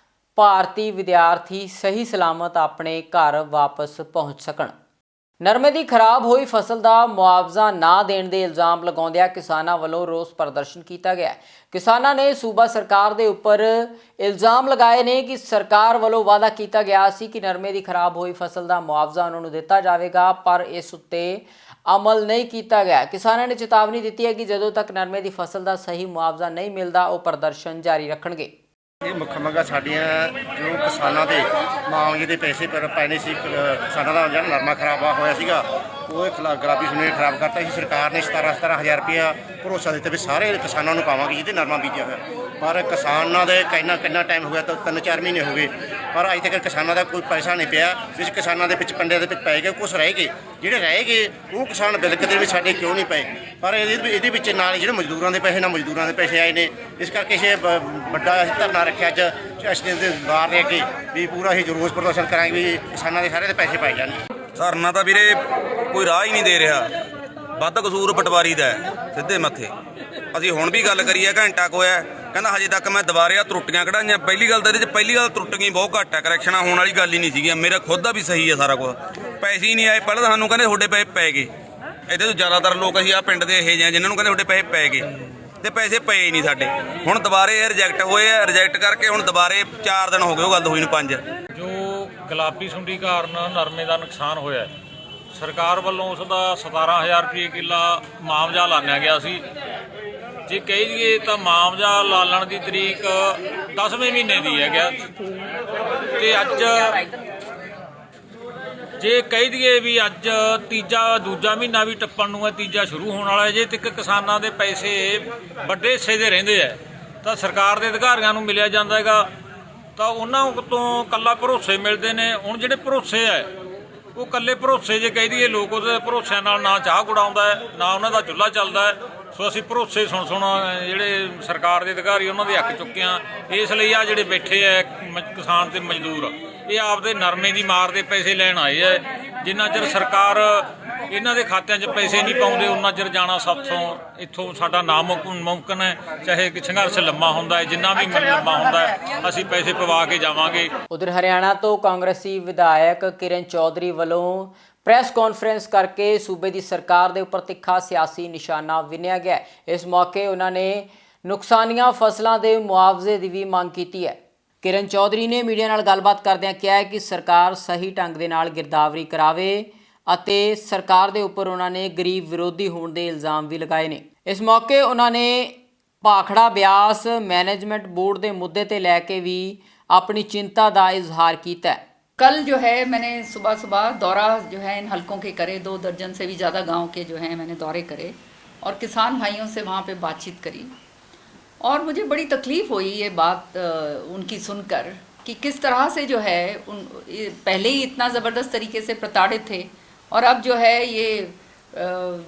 ਭਾਰਤੀ ਵਿਦਿਆਰਥੀ ਸਹੀ ਸਲਾਮਤ ਆਪਣੇ ਘਰ ਵਾਪਸ ਪਹੁੰਚ ਸਕਣ। ਨਰਮੇ ਦੀ ਖਰਾਬ ਹੋਈ ਫਸਲ ਦਾ ਮੁਆਵਜ਼ਾ ਨਾ ਦੇਣ ਦੇ ਇਲਜ਼ਾਮ ਲਗਾਉਂਦਿਆਂ ਕਿਸਾਨਾਂ ਵੱਲੋਂ ਰੋਸ ਪ੍ਰਦਰਸ਼ਨ ਕੀਤਾ ਗਿਆ। ਕਿਸਾਨਾਂ ਨੇ ਸੂਬਾ ਸਰਕਾਰ ਦੇ ਉੱਪਰ ਇਲਜ਼ਾਮ ਲਗਾਏ ਨੇ ਕਿ ਸਰਕਾਰ ਵੱਲੋਂ ਵਾਅਦਾ ਕੀਤਾ ਗਿਆ ਸੀ ਕਿ ਨਰਮੇ ਦੀ ਖਰਾਬ ਹੋਈ ਫਸਲ ਦਾ ਮੁਆਵਜ਼ਾ ਉਹਨਾਂ ਨੂੰ ਦਿੱਤਾ ਜਾਵੇਗਾ, ਪਰ ਇਸ ਉੱਤੇ ਅਮਲ ਨਹੀਂ ਕੀਤਾ ਗਿਆ। ਕਿਸਾਨਾਂ ਨੇ ਚੇਤਾਵਨੀ ਦਿੱਤੀ ਹੈ ਕਿ ਜਦੋਂ ਤੱਕ ਨਰਮੇ ਦੀ ਫਸਲ ਦਾ ਸਹੀ ਮੁਆਵਜ਼ਾ ਨਹੀਂ ਮਿਲਦਾ ਉਹ ਪ੍ਰਦਰਸ਼ਨ ਜਾਰੀ ਰੱਖਣਗੇ। ਇਹ ਮੁੱਖ ਮੰਗਾਂ ਸਾਡੀਆਂ ਜੋ ਕਿਸਾਨਾਂ ਦੇ ਮੁਆਵਜ਼ੇ ਦੇ ਪੈਸੇ ਪੈਣੇ ਸੀ, ਕਿਸਾਨਾਂ ਦਾ ਜਿਹੜਾ ਨਰਮਾ ਖਰਾਬ ਹੋਇਆ ਸੀਗਾ ਉਹ ਗੁਲਾਬੀ ਸੁਨੇ ਖਰਾਬ ਕਰਤਾ ਸੀ। ਸਰਕਾਰ ਨੇ 17,000 ਰੁਪਇਆ ਭਰੋਸਾ ਦਿੱਤਾ ਵੀ ਸਾਰੇ ਕਿਸਾਨਾਂ ਨੂੰ ਪਾਵਾਂਗੇ ਜਿਹਦੇ ਨਰਮਾ ਬੀਜਿਆ ਹੋਇਆ, ਪਰ ਕਿਸਾਨਾਂ ਦੇ ਕਿੰਨਾ ਟਾਈਮ ਹੋ ਗਿਆ ਤਾਂ 3-4 ਮਹੀਨੇ ਹੋ ਗਏ, ਪਰ ਅੱਜ ਤੱਕ ਕਿਸਾਨਾਂ ਦਾ ਕੋਈ ਪੈਸਾ ਨਹੀਂ ਪਿਆ। ਜਿਸ ਕਿਸਾਨਾਂ ਦੇ ਵਿੱਚ ਪਿੰਡਾਂ ਦੇ ਵਿੱਚ ਪੈ ਗਏ, ਕੁਛ ਰਹਿ ਗਏ, ਜਿਹੜੇ ਰਹਿ ਗਏ ਉਹ ਕਿਸਾਨ ਬਿਲਕਦੇ ਵੀ ਸਾਡੇ ਕਿਉਂ ਨਹੀਂ ਪਏ। ਪਰ ਇਹਦੇ ਵਿੱਚ ਨਾਲ ਜਿਹੜੇ ਮਜ਼ਦੂਰਾਂ ਦੇ ਪੈਸੇ, ਨਾ ਮਜ਼ਦੂਰਾਂ ਦੇ ਪੈਸੇ ਆਏ ਨੇ, ਇਸ ਕਰਕੇ ਇਹ ਵੱਡਾ ਧਰਨਾ ਰੱਖਿਆ ਅੱਜ ਅਸੀਂ ਦੇ ਬਾਹਰ ਲੈ ਕੇ ਵੀ ਪੂਰਾ ਹੀ ਰੋਸ ਪ੍ਰਦਰਸ਼ਨ ਕਰਾਂਗੇ ਵੀ ਕਿਸਾਨਾਂ ਦੇ ਸਾਰੇ ਦੇ ਪੈਸੇ ਪਾਏ ਜਾਣ। ਧਰਨਾ ਤਾਂ ਵੀਰੇ ਕੋਈ ਰਾਹ ਹੀ ਨਹੀਂ ਦੇ ਰਿਹਾ, ਵੱਧ ਕਸੂਰ ਪਟਵਾਰੀ ਦਾ ਸਿੱਧੇ ਮੱਥੇ। ਅਸੀਂ ਹੁਣ ਵੀ ਗੱਲ ਕਰੀਏ, ਘੰਟਾ ਕੁ ਹੋਇਆ, ਕਹਿੰਦਾ ਹਜੇ ਤੱਕ ਮੈਂ ਦੁਬਾਰੇ ਆ ਤਰੁੱਟੀਆਂ ਕਢਾਈਆਂ। ਪਹਿਲੀ ਗੱਲ ਤਾਂ ਇਹਦੇ 'ਚ ਤਰੁੱਟੀਆਂ ਬਹੁਤ ਘੱਟ ਹੈ, ਕਰੈਕਸ਼ਨਾਂ ਹੋਣ ਵਾਲੀ ਗੱਲ ਹੀ ਨਹੀਂ ਸੀਗੀ। ਮੇਰਾ ਖੁਦ ਦਾ ਵੀ ਸਹੀ ਹੈ ਸਾਰਾ ਕੁਝ, ਪੈਸੇ ਹੀ ਨਹੀਂ ਆਏ। ਪਹਿਲਾਂ ਸਾਨੂੰ ਕਹਿੰਦੇ ਤੁਹਾਡੇ ਪੈਸੇ ਪੈ ਗਏ, ਇਹਦੇ ਤੋਂ ਜ਼ਿਆਦਾਤਰ ਲੋਕ ਅਸੀਂ ਆ ਪਿੰਡ ਦੇ ਇਹ ਜਿਹੇ ਜਿਨ੍ਹਾਂ ਨੂੰ ਕਹਿੰਦੇ ਤੁਹਾਡੇ ਪੈਸੇ ਪੈ ਗਏ ਤੇ ਪੈਸੇ ਪਏ ਨਹੀਂ ਸਾਡੇ। ਹੁਣ ਦੁਬਾਰੇ ਇਹ ਰਿਜੈਕਟ ਹੋਏ ਆ, ਰਿਜੈਕਟ ਕਰਕੇ ਹੁਣ ਦੁਬਾਰੇ 4 ਦਿਨ ਹੋ ਗਏ ਉਹ ਗੱਲ ਹੋਈ ਨੂੰ 5। ਜੋ ਗੁਲਾਬੀ ਸੁੰਡੀ ਕਾਰਨ ਨਰਮੇ ਦਾ ਨੁਕਸਾਨ ਹੋਇਆ, ਸਰਕਾਰ ਵੱਲੋਂ ਉਸ ਦਾ 17,000 ਰੁਪਏ ਕਿੱਲਾ ਮੁਆਵਜ਼ਾ ਲਾਇਆ ਗਿਆ ਸੀ। ਜੇ ਕਹਿ ਦਈਏ ਤਾਂ ਮੁਆਵਜ਼ਾ ਲਾਲਣ ਦੀ ਤਰੀਕ 10ਵੇਂ ਮਹੀਨੇ ਦੀ ਹੈ ਤੇ ਅੱਜ ਜੇ ਕਹਿ ਦਈਏ ਵੀ ਅੱਜ ਦੂਜਾ ਮਹੀਨਾ ਵੀ ਟੱਪਣ ਨੂੰ ਹੈ, ਤੀਜਾ ਸ਼ੁਰੂ ਹੋਣ ਵਾਲਾ ਹੈ। ਜੇ ਤੱਕ ਕਿਸਾਨਾਂ ਦੇ ਪੈਸੇ ਵੱਡੇ ਹਿੱਸੇ ਦੇ ਰਹਿੰਦੇ ਹੈ ਤਾਂ ਸਰਕਾਰ ਦੇ ਅਧਿਕਾਰੀਆਂ ਨੂੰ ਮਿਲਿਆ ਜਾਂਦਾ ਹੈਗਾ ਤਾਂ ਉਹਨਾਂ ਤੋਂ ਕੱਲਾ ਭਰੋਸੇ ਮਿਲਦੇ ਨੇ। ਹੁਣ ਜਿਹੜੇ ਭਰੋਸੇ ਹੈ ਉਹ ਕੱਲੇ ਭਰੋਸੇ, ਜੇ ਕਹਿ ਦਈਏ ਲੋਕ ਉਹਦੇ ਭਰੋਸਿਆਂ ਨਾਲ ਨਾ ਚਾਹ ਗੁੜਾਉਂਦਾ ਹੈ, ਨਾ ਉਹਨਾਂ ਦਾ ਚੁੱਲ੍ਹਾ ਚੱਲਦਾ ਹੈ। ਸੋ ਅਸੀਂ ਭਰੋਸੇ ਸੁਣ ਜਿਹੜੇ ਸਰਕਾਰ ਦੇ ਅਧਿਕਾਰੀ ਉਹਨਾਂ ਦੇ ਹੱਕ ਚੁੱਕੇ ਹਾਂ। ਇਸ ਲਈ ਆ ਜਿਹੜੇ ਬੈਠੇ ਹੈ ਕਿਸਾਨ ਤੇ ਮਜ਼ਦੂਰ, ਇਹ ਆਪਦੇ ਨਰਮੇ ਦੀ ਮਾਰ ਦੇ ਪੈਸੇ ਲੈਣ ਆਏ ਹੈ। ਜਿੰਨਾ ਚਿਰ ਸਰਕਾਰ ਇਹਨਾਂ ਦੇ ਖਾਤਿਆਂ 'ਚ ਪੈਸੇ ਨਹੀਂ ਪਾਉਂਦੇ ਉਹਨਾਂ ਚਿਰ ਜਾਣਾ ਇੱਥੋਂ ਸਾਡਾ ਨਾਮੁਮਕਿਨ ਹੈ। ਚਾਹੇ ਸੰਘਰਸ਼ ਲੰਮਾ ਹੁੰਦਾ ਹੈ, ਜਿੰਨਾ ਵੀ ਲੰਮਾ ਹੁੰਦਾ ਹੈ, ਅਸੀਂ ਪੈਸੇ ਪਵਾ ਕੇ ਜਾਵਾਂਗੇ। ਉਧਰ ਹਰਿਆਣਾ ਤੋਂ ਕਾਂਗਰਸੀ ਵਿਧਾਇਕ ਕਿਰਨ ਚੌਧਰੀ ਵੱਲੋਂ ਪ੍ਰੈਸ ਕਾਨਫਰੰਸ ਕਰਕੇ ਸੂਬੇ ਦੀ ਸਰਕਾਰ ਦੇ ਉੱਪਰ ਤਿੱਖਾ ਸਿਆਸੀ ਨਿਸ਼ਾਨਾ ਵਿੰਨਿਆ ਗਿਆ। ਇਸ ਮੌਕੇ ਉਹਨਾਂ ਨੇ ਨੁਕਸਾਨੀਆਂ ਫਸਲਾਂ ਦੇ ਮੁਆਵਜ਼ੇ ਦੀ ਵੀ ਮੰਗ ਕੀਤੀ ਹੈ। ਕਿਰਨ ਚੌਧਰੀ ਨੇ ਮੀਡੀਆ ਨਾਲ ਗੱਲਬਾਤ ਕਰਦਿਆਂ ਕਿਹਾ ਹੈ ਕਿ ਸਰਕਾਰ ਸਹੀ ਢੰਗ ਦੇ ਨਾਲ ਗਿਰਦਾਵਰੀ ਕਰਾਵੇ ਅਤੇ ਸਰਕਾਰ ਦੇ ਉੱਪਰ ਉਹਨਾਂ ਨੇ ਗਰੀਬ ਵਿਰੋਧੀ ਹੋਣ ਦੇ ਇਲਜ਼ਾਮ ਵੀ ਲਗਾਏ ਨੇ। ਇਸ ਮੌਕੇ ਉਹਨਾਂ ਨੇ ਭਾਖੜਾ ਬਿਆਸ ਮੈਨੇਜमेंट बोर्ड ਦੇ मुद्दे ਤੇ ਲੈ ਕੇ ਵੀ अपनी चिंता का इजहार किया। कल जो है मैंने सुबह सुबह दौरा जो है इन हलकों के करे, 2 दर्जन से भी ज़्यादा गांव के जो है मैंने दौरे करे और किसान भाइयों से वहाँ पे बातचीत करी और मुझे बड़ी तकलीफ़ हुई ये बात उनकी सुनकर कि किस तरह से जो है पहले ही इतना ज़बरदस्त तरीके से प्रताड़ित थे और अब जो है ये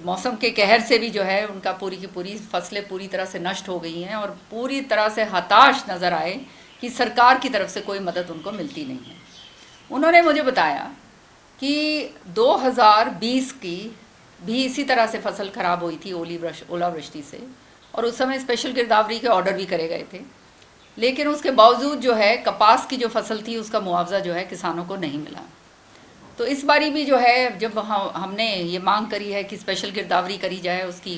मौसम के कहर से भी जो है उनका पूरी की पूरी फसलें पूरी तरह से नष्ट हो गई हैं और पूरी तरह से हताश नज़र आए कि सरकार की तरफ से कोई मदद उनको मिलती नहीं है। उन्होंने मुझे बताया कि 2020 की भी इसी तरह से फसल ख़राब हुई थी ओलावृष्टि से और उस समय स्पेशल गिरदावरी के ऑर्डर भी करे गए थे, लेकिन उसके बावजूद जो है कपास की जो फसल थी उसका मुआवजा जो है किसानों को नहीं मिला। तो इस बारी भी जो है जब हमने ये मांग करी है कि स्पेशल गिरदावरी करी जाए, उसकी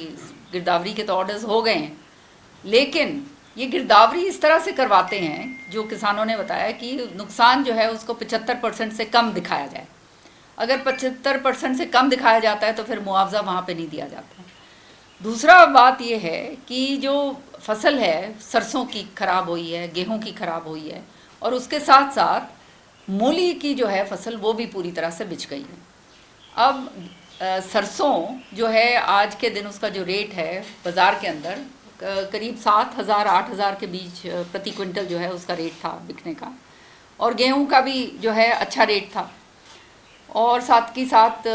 गिरदावरी के तो ऑर्डर्स हो गए हैं, लेकिन ये गिरदावरी इस तरह से करवाते हैं जो किसानों ने बताया कि नुकसान जो है उसको 75% से कम दिखाया जाए। अगर 75% से कम दिखाया जाता है तो फिर मुआवजा वहाँ पे नहीं दिया जाता। दूसरा बात ये है कि जो फसल है सरसों की ख़राब हुई है, गेहूँ की ख़राब हुई है और उसके साथ साथ मूली की जो है फसल वो भी पूरी तरह से बिछ गई है। अब सरसों जो है आज के दिन उसका जो रेट है बाज़ार के अंदर करीब 7,000-8,000 के बीच प्रति क्विंटल जो है उसका रेट था बिकने का और गेहूं का भी जो है अच्छा रेट था और साथ ही साथ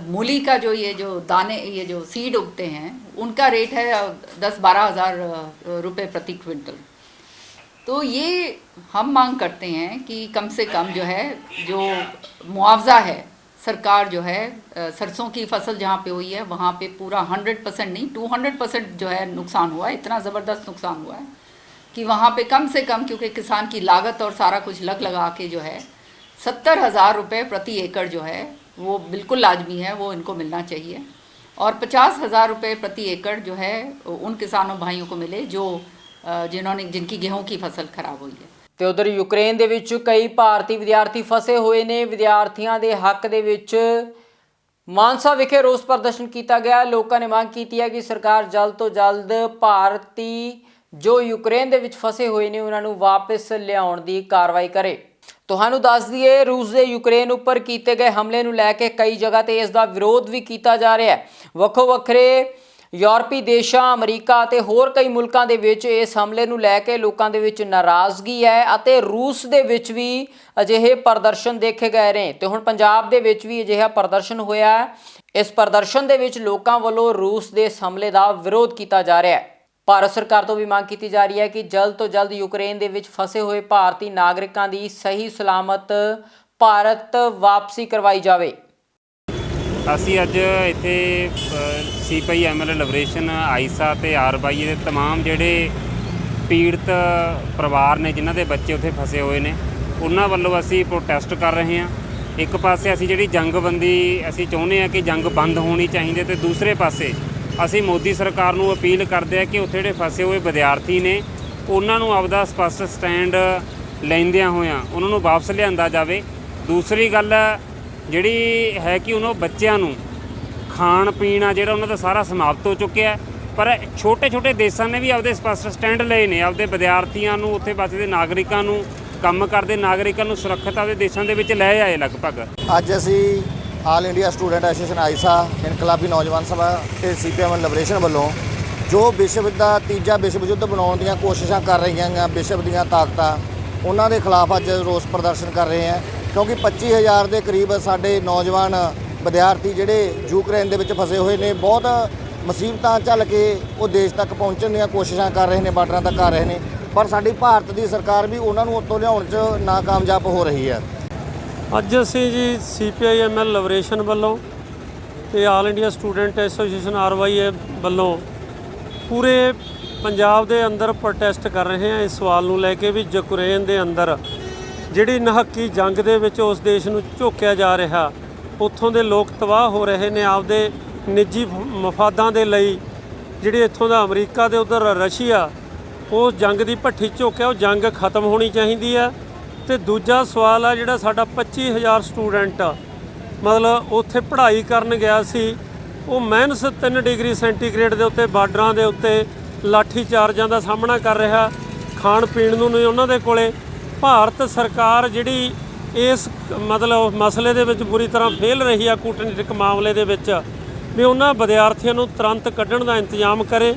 मूली का जो ये जो दाने ये जो सीड उगते हैं उनका रेट है 10-12 हज़ार रुपये प्रति क्विंटल। तो ये हम मांग करते हैं कि कम से कम जो है जो मुआवजा है सरकार जो है सरसों की फसल जहाँ पे हुई है वहाँ पे पूरा 100% नहीं 200% जो है नुकसान हुआ है, इतना ज़बरदस्त नुकसान हुआ है कि वहाँ पे कम से कम क्योंकि किसान की लागत और सारा कुछ लगा के जो है 70,000 रुपये प्रति एकड़ जो है वो बिल्कुल लाजमी है, वो इनको मिलना चाहिए और 50,000 रुपये प्रति एकड़ जो है उन किसानों भाइयों को मिले जो जिनकी गेहूँ की फसल ख़राब हुई है। ਤੇ ਉਧਰ ਯੂਕਰੇਨ ਦੇ ਵਿੱਚ ਕਈ ਭਾਰਤੀ ਵਿਦਿਆਰਥੀ ਫਸੇ ਹੋਏ ਨੇ। ਵਿਦਿਆਰਥੀਆਂ ਦੇ ਹੱਕ ਦੇ ਵਿੱਚ ਮਾਨਸਾ ਵਿਖੇ ਰੋਸ ਪ੍ਰਦਰਸ਼ਨ ਕੀਤਾ ਗਿਆ। ਲੋਕਾਂ ਨੇ ਮੰਗ ਕੀਤੀ ਹੈ ਕਿ ਸਰਕਾਰ ਜਲਦ ਤੋਂ ਜਲਦ ਭਾਰਤੀ ਜੋ ਯੂਕਰੇਨ ਦੇ ਵਿੱਚ ਫਸੇ ਹੋਏ ਨੇ ਉਹਨਾਂ ਨੂੰ ਵਾਪਸ ਲਿਆਉਣ ਦੀ ਕਾਰਵਾਈ ਕਰੇ। ਤੁਹਾਨੂੰ ਦੱਸ ਦਈਏ ਰੂਸ ਦੇ ਯੂਕਰੇਨ ਉੱਪਰ ਕੀਤੇ ਗਏ ਹਮਲੇ ਨੂੰ ਲੈ ਕੇ ਕਈ ਜਗ੍ਹਾ ਤੇ ਇਸ ਦਾ ਵਿਰੋਧ ਵੀ ਕੀਤਾ ਜਾ ਰਿਹਾ ਹੈ। ਵੱਖੋ ਵੱਖਰੇ यूरोपी देशों अमरीका ते होर कई मुल्कों के विच इस हमले नूं लैके लोगों के विच नाराज़गी है अते रूस दे विच भी अजिहे प्रदर्शन देखे गए ने ते हुण पंजाब दे विच भी अजिहा प्रदर्शन होया है। इस प्रदर्शन दे विच लोकां वल्लों रूस दे इस हमले का विरोध किया जा रहा है। भारत सरकार तो भी मांग की जा रही है कि जल्द तो जल्द यूक्रेन दे विच फसे हुए भारतीय नागरिकों की सही सलामत भारत वापसी करवाई जाए। ਅਸੀਂ ਅੱਜ ਇੱਥੇ ਸੀਪੀਆਈ ਐਮਐਲਏ ਲਿਬਰੇਸ਼ਨ ਆਈਸਾ ਤੇ ਆਰਬਾਈ ਦੇ तमाम ਜਿਹੜੇ ਪੀੜਤ ਪਰਿਵਾਰ ਨੇ ਜਿਨ੍ਹਾਂ ਦੇ ਬੱਚੇ ਉੱਥੇ ਫਸੇ ਹੋਏ ਨੇ ਉਹਨਾਂ ਵੱਲੋਂ ਅਸੀਂ ਪ੍ਰੋਟੈਸਟ ਕਰ ਰਹੇ ਹਾਂ। ਇੱਕ ਪਾਸੇ ਅਸੀਂ ਜਿਹੜੀ ਜੰਗਬੰਦੀ ਅਸੀਂ ਚਾਹੁੰਦੇ ਹਾਂ ਕਿ ਜੰਗ ਬੰਦ ਹੋਣੀ ਚਾਹੀਦੀ ਤੇ ਦੂਸਰੇ ਪਾਸੇ ਅਸੀਂ ਮੋਦੀ ਸਰਕਾਰ ਨੂੰ ਅਪੀਲ ਕਰਦੇ ਹਾਂ ਕਿ ਉੱਥੇ ਜਿਹੜੇ ਫਸੇ ਹੋਏ ਵਿਦਿਆਰਥੀ ਨੇ ਉਹਨਾਂ ਨੂੰ ਆਪਦਾ ਸਪਸ਼ਟ ਸਟੈਂਡ ਲੈਂਦਿਆਂ ਹੋਇਆਂ ਉਹਨਾਂ ਨੂੰ ਵਾਪਸ ਲਿਆਂਦਾ ਜਾਵੇ। ਦੂਸਰੀ ਗੱਲ ਜਿਹੜੀ ਹੈ ਕਿ ਉਹਨਾਂ ਬੱਚਿਆਂ ਨੂੰ ਖਾਣ ਪੀਣ ਆ ਜਿਹੜਾ ਉਹਨਾਂ ਦਾ ਸਾਰਾ ਸਮਾਪਤ ਹੋ ਚੁੱਕਿਆ ਪਰ ਛੋਟੇ ਛੋਟੇ ਦੇਸ਼ਾਂ ਨੇ ਵੀ ਆਪਦੇ ਸਪਸ਼ਟ ਸਟੈਂਡ ਲਏ ਨੇ ਆਪਦੇ ਵਿਦਿਆਰਥੀਆਂ ਨੂੰ ਉੱਥੇ ਵੱਸਦੇ ਨਾਗਰਿਕਾਂ ਨੂੰ ਕੰਮ ਕਰਦੇ ਨਾਗਰਿਕਾਂ ਨੂੰ ਸੁਰੱਖਿਅਤ ਆਪਦੇ ਦੇਸ਼ਾਂ ਦੇ ਵਿੱਚ ਲੈ ਆਏ। ਲਗਭਗ ਅੱਜ ਅਸੀਂ ਆਲ ਇੰਡੀਆ ਸਟੂਡੈਂਟ ਐਸੋਸੀਏਸ਼ਨ ਆਈਸਾ ਇਨਕਲਾਬੀ ਨੌਜਵਾਨ ਸਭਾ ਤੇ ਸੀਪੀਐਮ ਲਿਬਰੇਸ਼ਨ ਵੱਲੋਂ ਜੋ ਵਿਸ਼ਵ ਦਾ ਤੀਜਾ ਵਿਸ਼ਵ ਯੁੱਧ ਬਣਾਉਣ ਦੀਆਂ ਕੋਸ਼ਿਸ਼ਾਂ ਕਰ ਰਹੀਆਂ ਆਂ ਵਿਸ਼ਵ ਦੀਆਂ ਤਾਕਤਾਂ ਉਹਨਾਂ ਦੇ ਖਿਲਾਫ ਅੱਜ ਰੋਸ ਪ੍ਰਦਰਸ਼ਨ ਕਰ ਰਹੇ ਹਾਂ ਕਿਉਂਕਿ 25,000 ਦੇ ਕਰੀਬ ਸਾਡੇ ਨੌਜਵਾਨ ਵਿਦਿਆਰਥੀ ਜਿਹੜੇ ਯੂਕਰੇਨ ਦੇ ਵਿੱਚ ਫਸੇ ਹੋਏ ਨੇ ਬਹੁਤ ਮੁਸੀਬਤਾਂ ਝੱਲ ਕੇ ਉਹ ਦੇਸ਼ ਤੱਕ ਪਹੁੰਚਣ ਦੀਆਂ ਕੋਸ਼ਿਸ਼ਾਂ ਕਰ ਰਹੇ ਨੇ ਬਾਰਡਰਾਂ ਤੱਕ ਕਰ ਰਹੇ ਨੇ ਪਰ ਸਾਡੀ ਭਾਰਤ ਦੀ ਸਰਕਾਰ ਵੀ ਉਹਨਾਂ ਨੂੰ ਉੱਥੋਂ ਲਿਆਉਣ 'ਚ ਨਾਕਾਮਯਾਬ ਹੋ ਰਹੀ ਹੈ। ਅੱਜ ਅਸੀਂ ਜੀ CPI-ML ਲਿਬਰੇਸ਼ਨ ਵੱਲੋਂ ਤੇ all India student association RYA ਵੱਲੋਂ ਪੂਰੇ ਪੰਜਾਬ ਦੇ ਅੰਦਰ ਪ੍ਰੋਟੈਸਟ ਕਰ ਰਹੇ ਹਾਂ ਇਸ ਸਵਾਲ ਨੂੰ ਲੈ ਕੇ ਵੀ ਯੂਕਰੇਨ ਦੇ ਅੰਦਰ ਜਿਹੜੀ ਨਹੱਕੀ ਜੰਗ ਦੇ ਵਿੱਚ ਉਸ ਦੇਸ਼ ਨੂੰ ਝੋਕਿਆ ਜਾ ਰਿਹਾ, ਉੱਥੋਂ ਦੇ ਲੋਕ ਤਬਾਹ ਹੋ ਰਹੇ ਨੇ ਆਪਦੇ ਨਿੱਜੀ ਮਫਾਦਾਂ ਦੇ ਲਈ। ਜਿਹੜੀ ਇੱਥੋਂ ਦਾ ਅਮਰੀਕਾ ਤੇ ਉਧਰ ਰਸ਼ੀਆ ਉਸ ਜੰਗ ਦੀ ਭੱਠੀ ਝੋਕਿਆ, ਉਹ ਜੰਗ ਖਤਮ ਹੋਣੀ ਚਾਹੀਦੀ ਹੈ। ਤੇ ਦੂਜਾ ਸਵਾਲ ਆ ਜਿਹੜਾ ਸਾਡਾ 25,000 ਸਟੂਡੈਂਟ ਮਤਲਬ ਉੱਥੇ ਪੜ੍ਹਾਈ ਕਰਨ ਗਿਆ ਸੀ, ਉਹ ਮਾਈਨਸ 3 ਡਿਗਰੀ ਸੈਂਟੀਗ੍ਰੇਡ ਦੇ ਉੱਤੇ ਬਾਰਡਰਾਂ ਦੇ ਉੱਤੇ ਲਾਠੀ ਚਾਰਜਾਂ ਦਾ ਸਾਹਮਣਾ ਕਰ ਰਿਹਾ, ਖਾਣ ਪੀਣ ਨੂੰ ਨਹੀਂ ਉਹਨਾਂ ਦੇ ਕੋਲੇ। ਭਾਰਤ ਸਰਕਾਰ ਜਿਹੜੀ ਇਸ ਮਤਲਬ ਮਸਲੇ ਦੇ ਵਿੱਚ ਬੁਰੀ ਤਰ੍ਹਾਂ ਫੇਲ ਰਹੀ ਆ ਕੂਟਨੀਤਿਕ ਮਾਮਲੇ ਦੇ ਵਿੱਚ, ਵੀ ਉਹਨਾਂ ਵਿਦਿਆਰਥੀਆਂ ਨੂੰ ਤੁਰੰਤ ਕੱਢਣ ਦਾ ਇੰਤਜ਼ਾਮ ਕਰੇ।